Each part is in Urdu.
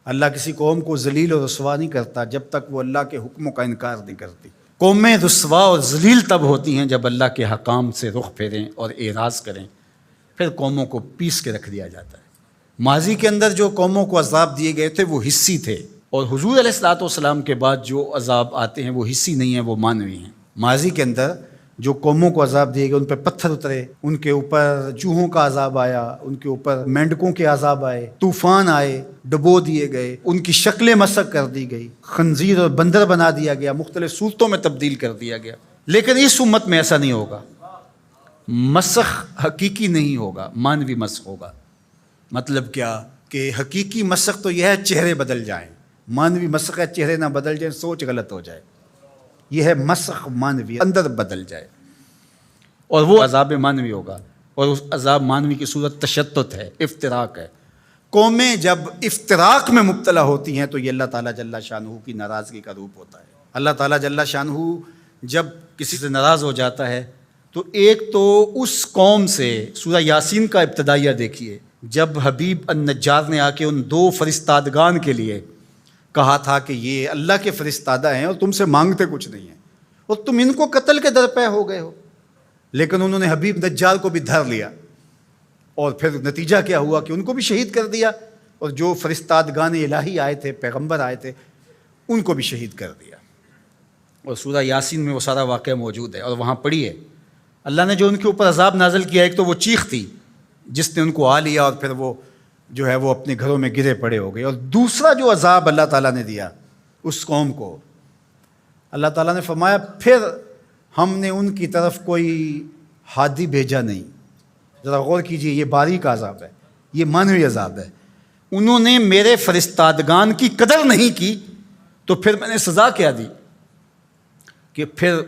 اللہ کسی قوم کو ذلیل اور رسوا نہیں کرتا جب تک وہ اللہ کے حکموں کا انکار نہیں کرتی۔ قومیں رسوا اور ذلیل تب ہوتی ہیں جب اللہ کے حکام سے رخ پھیریں اور اعراض کریں، پھر قوموں کو پیس کے رکھ دیا جاتا ہے۔ ماضی کے اندر جو قوموں کو عذاب دیے گئے تھے وہ حصی تھے، اور حضور علیہ الصلوۃ والسلام کے بعد جو عذاب آتے ہیں وہ حصی نہیں ہیں، وہ معنوی ہیں۔ ماضی کے اندر جو قوموں کو عذاب دیے گئے، ان پہ پتھر اترے، ان کے اوپر چوہوں کا عذاب آیا، ان کے اوپر مینڈکوں کے عذاب آئے، طوفان آئے، ڈبو دیے گئے، ان کی شکلیں مسخ کر دی گئی، خنزیر اور بندر بنا دیا گیا، مختلف صورتوں میں تبدیل کر دیا گیا۔ لیکن اس امت میں ایسا نہیں ہوگا، مسخ حقیقی نہیں ہوگا، معنوی مسخ ہوگا۔ مطلب کیا کہ حقیقی مسخ تو یہ ہے چہرے بدل جائیں، معنوی مسخ ہے چہرے نہ بدل جائیں، سوچ غلط ہو جائے۔ یہ ہے مسخ معنوی، اندر بدل جائے، اور وہ عذاب معنوی ہوگا، اور اس عذاب معنوی کی صورت تشتت ہے، افتراق ہے۔ قومیں جب افتراق میں مبتلا ہوتی ہیں تو یہ اللہ تعالیٰ جل شانہ کی ناراضگی کا روپ ہوتا ہے۔ اللہ تعالیٰ جل شانہ جب کسی سے ناراض ہو جاتا ہے تو ایک تو اس قوم سے، سورہ یاسین کا ابتدائیہ دیکھیے، جب حبیب النجار نے آ کے ان دو فرستادگان کے لیے کہا تھا کہ یہ اللہ کے فرستادہ ہیں اور تم سے مانگتے کچھ نہیں ہیں، اور تم ان کو قتل کے درپے ہو گئے ہو، لیکن انہوں نے حبیب نجار کو بھی دھر لیا، اور پھر نتیجہ کیا ہوا کہ ان کو بھی شہید کر دیا، اور جو فرستادگان الہی آئے تھے، پیغمبر آئے تھے، ان کو بھی شہید کر دیا۔ اور سورہ یاسین میں وہ سارا واقعہ موجود ہے، اور وہاں پڑھیے اللہ نے جو ان کے اوپر عذاب نازل کیا۔ ایک تو وہ چیخ تھی جس نے ان کو آ لیا، اور پھر وہ جو ہے وہ اپنے گھروں میں گرے پڑے ہو گئے۔ اور دوسرا جو عذاب اللہ تعالیٰ نے دیا اس قوم کو، اللہ تعالیٰ نے فرمایا پھر ہم نے ان کی طرف کوئی ہادی بھیجا نہیں۔ ذرا غور کیجئے، یہ باریک عذاب ہے، یہ معنوی عذاب ہے۔ انہوں نے میرے فرستادگان کی قدر نہیں کی تو پھر میں نے سزا کیا دی کہ پھر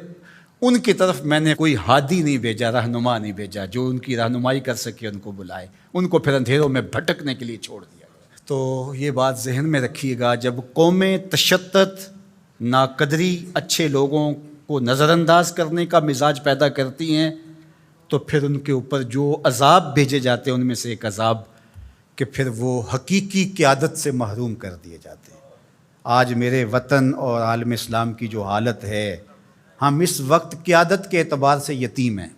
ان کی طرف میں نے کوئی ہادی نہیں بھیجا، رہنما نہیں بھیجا جو ان کی رہنمائی کر سکے، ان کو بلائے، ان کو پھر اندھیروں میں بھٹکنے کے لیے چھوڑ دیا۔ تو یہ بات ذہن میں رکھیے گا، جب قومیں تشدد، ناقدری، اچھے لوگوں کو نظر انداز کرنے کا مزاج پیدا کرتی ہیں تو پھر ان کے اوپر جو عذاب بھیجے جاتے ہیں ان میں سے ایک عذاب کہ پھر وہ حقیقی قیادت سے محروم کر دیے جاتے ہیں۔ آج میرے وطن اور عالم اسلام کی جو حالت ہے، ہم اس وقت قیادت کے اعتبار سے یتیم ہیں۔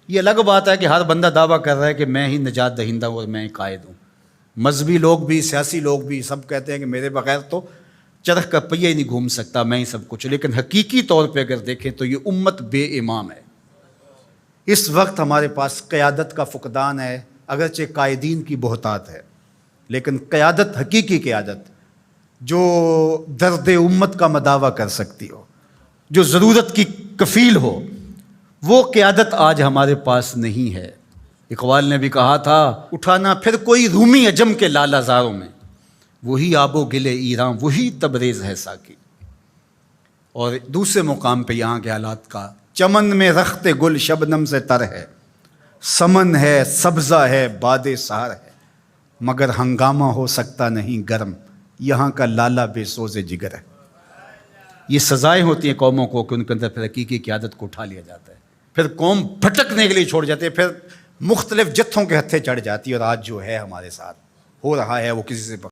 یہ الگ بات ہے کہ ہر بندہ دعویٰ کر رہا ہے کہ میں ہی نجات دہندہ ہوں اور میں ہی قائد ہوں۔ مذہبی لوگ بھی، سیاسی لوگ بھی، سب کہتے ہیں کہ میرے بغیر تو چرخ کا پہیہ ہی نہیں گھوم سکتا، میں ہی سب کچھ۔ لیکن حقیقی طور پہ اگر دیکھیں تو یہ امت بے امام ہے۔ اس وقت ہمارے پاس قیادت کا فقدان ہے، اگرچہ قائدین کی بہتات ہے، لیکن قیادت، حقیقی قیادت جو درد امت کا مداوع کر سکتی ہو، جو ضرورت کی کفیل ہو، وہ قیادت آج ہمارے پاس نہیں ہے۔ اقبال نے بھی کہا تھا، اٹھانا پھر کوئی رومی عجم کے لالہ زاروں میں، وہی آب و گل ایران، وہی تبریز ہے ساکی۔ اور دوسرے مقام پہ یہاں کے حالات کا، چمن میں رخت گل شبنم سے تر ہے، سمن ہے، سبزہ ہے، باد سحر ہے، مگر ہنگامہ ہو سکتا نہیں گرم، یہاں کا لالہ بے سوز جگر ہے۔ یہ سزائیں ہوتی ہیں قوموں کو کہ ان کے اندر پھر حقیقی قیادت کو اٹھا لیا جاتا ہے، پھر قوم بھٹکنے کے لیے چھوڑ جاتے ہیں، پھر مختلف جتھوں کے ہتھے چڑھ جاتی ہے۔ اور آج جو ہے ہمارے ساتھ ہو رہا ہے وہ کسی سے